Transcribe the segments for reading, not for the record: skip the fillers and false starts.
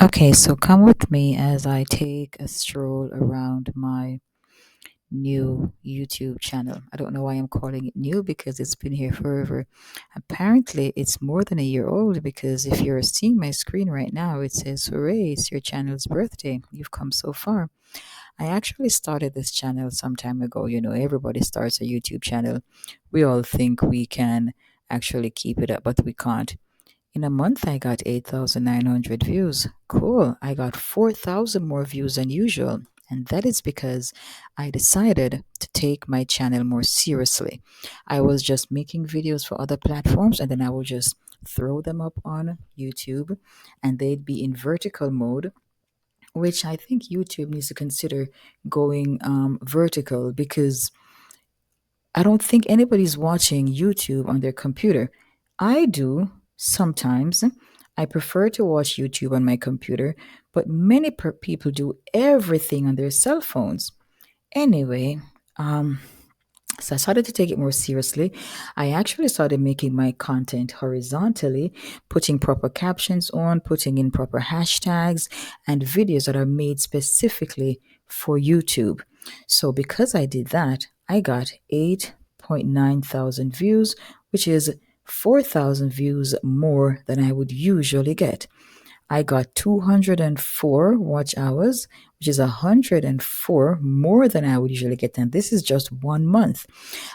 Okay, so come with me as I take a stroll around my new YouTube channel. I don't know why I'm calling it new because it's been here forever. Apparently, it's more than a year old because if you're seeing my screen right now, it says, "Hooray, it's your channel's birthday. You've come so far." I actually started this channel some time ago. You know, everybody starts a YouTube channel. We all think we can actually keep it up, but we can't. In a month, I got 8,900 views. Cool. I got 4,000 more views than usual. And that is because I decided to take my channel more seriously. I was just making videos for other platforms and then I would just throw them up on YouTube and they'd be in vertical mode, which I think YouTube needs to consider going vertical because I don't think anybody's watching YouTube on their computer. I do sometimes. I prefer to watch YouTube on my computer, but many people do everything on their cell phones. Anyway, um, so I started to take it more seriously. I actually started making my content horizontally, putting proper captions on, putting in proper hashtags, and videos that are made specifically for YouTube. So because I did that, I got 8.9 thousand views, which is 4,000 views more than I would usually get. I got 204 watch hours, which is 104 more than I would usually get. And this is just 1 month.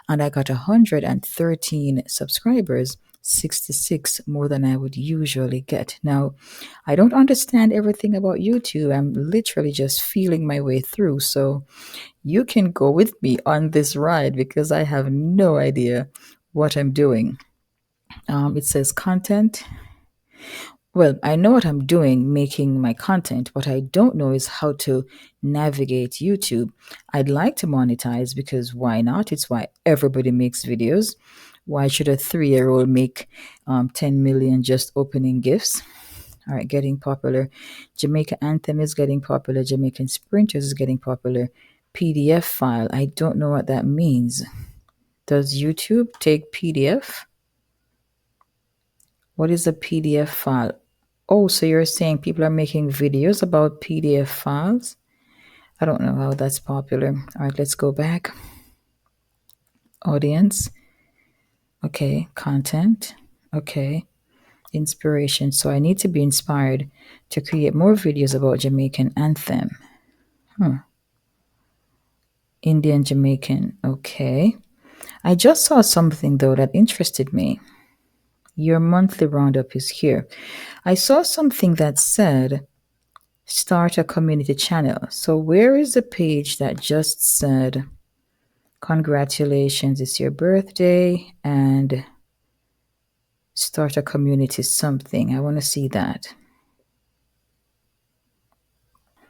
And I got 113 subscribers, 66 more than I would usually get. Now, I don't understand everything about YouTube. I'm literally just feeling my way through. So you can go with me on this ride because I have no idea what I'm doing. It says content. Well, I know what I'm doing, making my content. What I don't know is how to navigate YouTube. I'd like to monetize because why not? It's why everybody makes videos. Why should a 3-year old make 10 million just opening gifts? All right, getting popular. Jamaica Anthem is getting popular. Jamaican Sprinters is getting popular. PDF file. I don't know what that means. Does YouTube take PDF? What is a PDF file? Oh, so you're saying people are making videos about PDF files? I don't know how that's popular. All right, let's go back. Audience. Okay. Content. Okay. Inspiration. So I need to be inspired to create more videos about Jamaican anthem. Indian Jamaican. Okay. I just saw something though that interested me. Your monthly roundup is here. I saw something that said start a community channel. So where is the page that just said congratulations, it's your birthday and start a community something? I want to see that.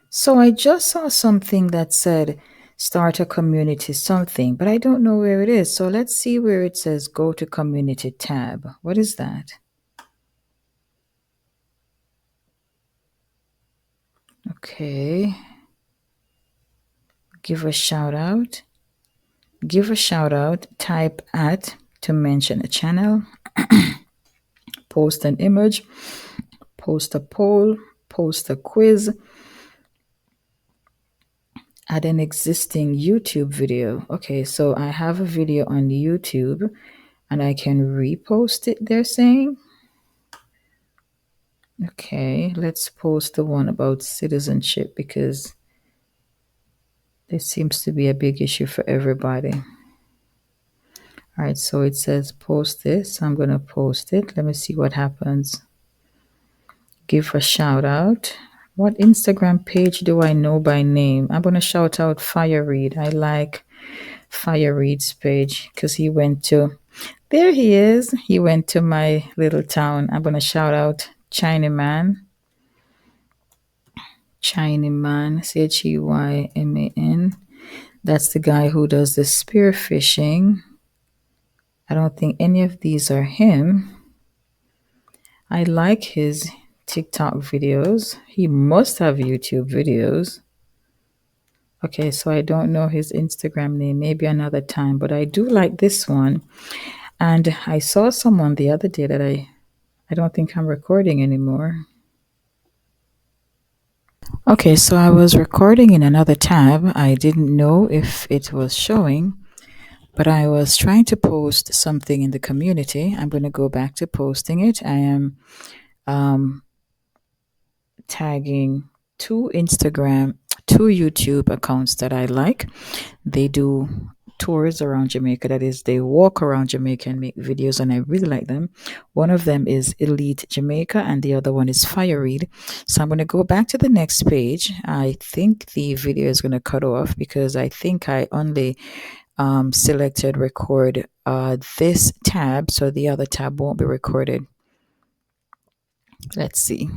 So I just saw something that said start a community something, but I don't know where it is. So let's see where it says go to community tab. What is that? Okay. Give a shout out. Give a shout out. Type at to mention a channel. Post an image. Post a poll. Post a quiz. Add an existing YouTube video. Okay, so I have a video on YouTube and I can repost it, they're saying. Okay, let's post the one about citizenship because this seems to be a big issue for everybody. All right, so it says post this. I'm going to post it. Let me see what happens. Give a shout out. What Instagram page do I know by name? I'm going to shout out Fireread. I like Fireread's page because he went to, there he is. He went to my little town. I'm going to shout out Chinaman. Chinaman, Cheyman. That's the guy who does the spear fishing. I don't think any of these are him. I like his TikTok videos. He must have YouTube videos. Okay, so I don't know his Instagram name, maybe another time, but I do like this one. And I saw someone the other day that I don't think I'm recording anymore. Okay, so I was recording in another tab. I didn't know if it was showing, but I was trying to post something in the community. I'm going to go back to posting it. I am um, tagging two YouTube accounts that I like. They do tours around Jamaica. That is, they walk around Jamaica and make videos, and I really like them. One of them is Elite Jamaica, and the other one is Fire Read. So I'm going to go back to the next page. I think the video is going to cut off because I think I only selected record this tab, so the other tab won't be recorded. Let's see.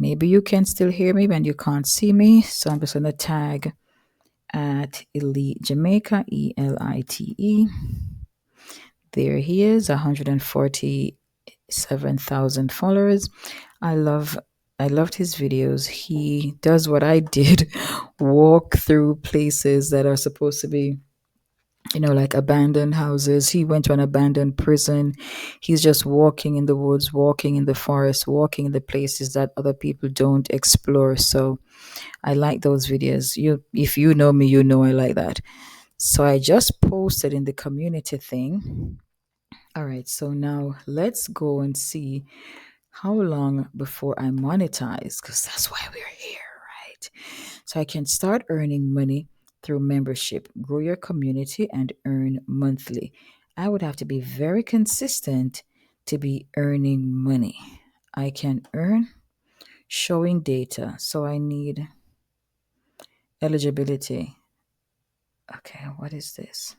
Maybe you can still hear me when you can't see me. So I'm just going to tag at Elite Jamaica, ELITE. There he is, 147,000 followers. I love I loved his videos. He does what I did, walk through places that are supposed to be, like abandoned houses. He went to an abandoned prison. He's just walking in the woods, walking in the forest, walking in the places that other people don't explore. So I like those videos. If you know me, you know I like that. So I just posted in the community thing. All right, so now let's go and see how long before I monetize, because that's why we're here, right? So I can start earning money through membership, grow your community, and earn monthly. I would have to be very consistent to be earning money. I can earn showing data. So I need eligibility. Okay, what is this?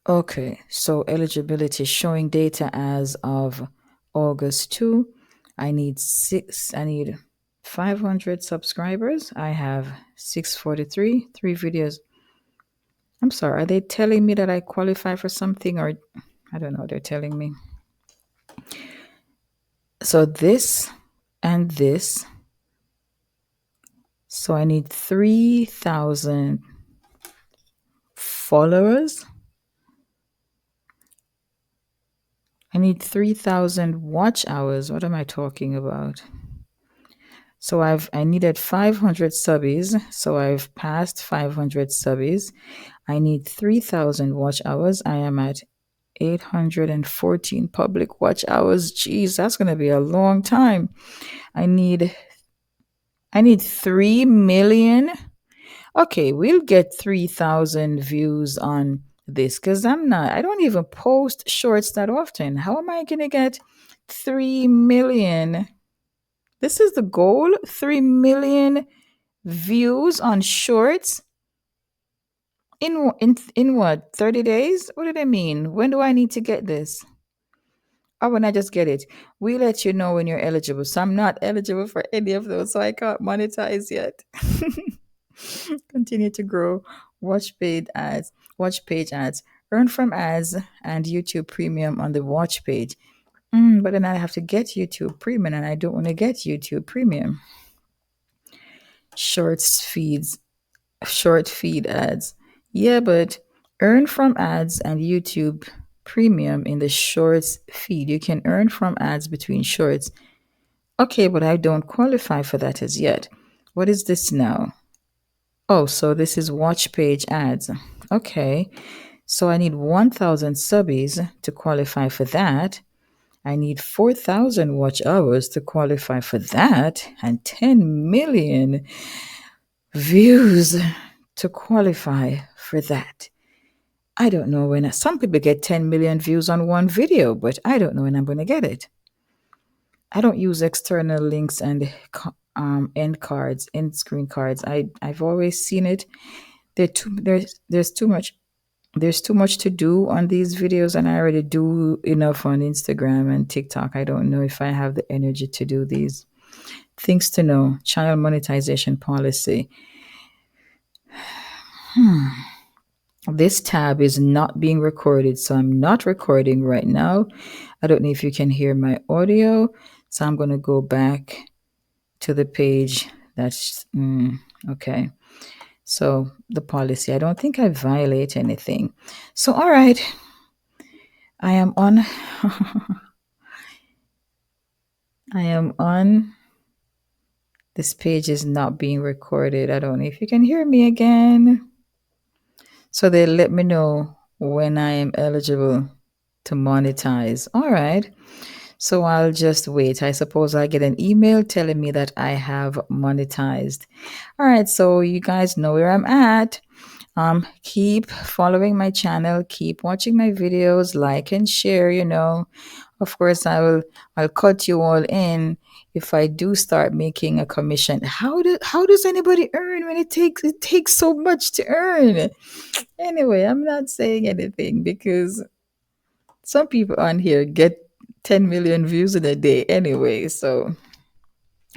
Okay, so eligibility showing data as of August 2. I need 500 subscribers. I have 643, three videos. I'm sorry, are they telling me that I qualify for something, or I don't know, they're telling me. So this and this. So I need 3,000 followers. I need 3,000 watch hours. What am I talking about? So I needed 500 subbies. So I've passed 500 subbies. I need 3,000 watch hours. I am at 814 public watch hours. Jeez, that's going to be a long time. I need 3 million. Okay, we'll get 3,000 views on this cuz I don't even post shorts that often. How am I going to get 3 million? This is the goal, 3 million views on shorts in what, 30 days? What do they mean? When do I need to get this? Oh, when I just get it. We let you know when you're eligible. So I'm not eligible for any of those, so I can't monetize yet. Continue to grow. Watch page ads, earn from ads and YouTube premium on the watch page. But then I have to get YouTube premium, and I don't want to get YouTube premium. Shorts feeds Short feed ads. Yeah, but earn from ads and YouTube premium in the shorts feed. You can earn from ads between shorts. Okay, but I don't qualify for that as yet. What is this now? Oh, so this is watch page ads. Okay, so I need 1,000 subbies to qualify for that. I need 4,000 watch hours to qualify for that, and 10 million views to qualify for that. I don't know when. Some people get 10 million views on one video, but I don't know when I'm going to get it. I don't use external links and end screen cards. I've always seen it. There's too much. There's too much to do on these videos, and I already do enough on Instagram and TikTok. I don't know if I have the energy to do these. Things to know. Channel monetization policy. This tab is not being recorded, so I'm not recording right now. I don't know if you can hear my audio, so I'm going to go back to the page. Okay. So the policy, I don't think I violate anything. So, all right, I am on. I am on This page is not being recorded. I don't know if you can hear me again. So they let me know when I am eligible to monetize. All right. So I'll just wait. I suppose I get an email telling me that I have monetized. All right. So you guys know where I'm at. Keep following my channel, keep watching my videos, like and share, Of course, I'll cut you all in if I do start making a commission. How does anybody earn when it takes so much to earn? Anyway, I'm not saying anything because some people on here get 10 million views in a day anyway. So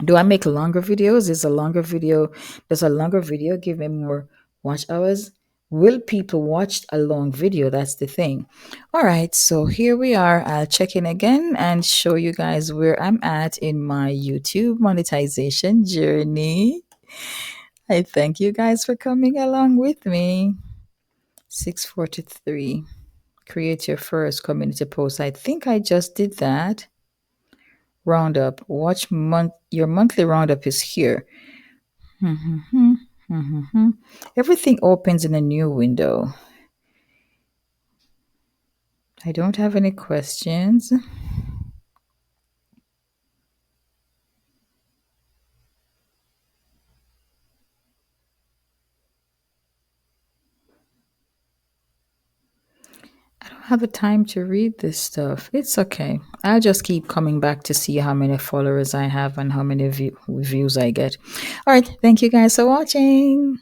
do I make longer videos? Does a longer video give me more watch hours? Will people watch a long video? That's the thing. All right, so here we are. I'll check in again and show you guys where I'm at in my YouTube monetization journey. I thank you guys for coming along with me. 6:43. Create your first community post. I think I just did that. Roundup. Your monthly roundup is here. Mhm, mhm. Everything opens in a new window. I don't have any questions. I don't have the time to read this stuff. It's okay. I'll just keep coming back to see how many followers I have and how many views I get. All right. Thank you guys for watching.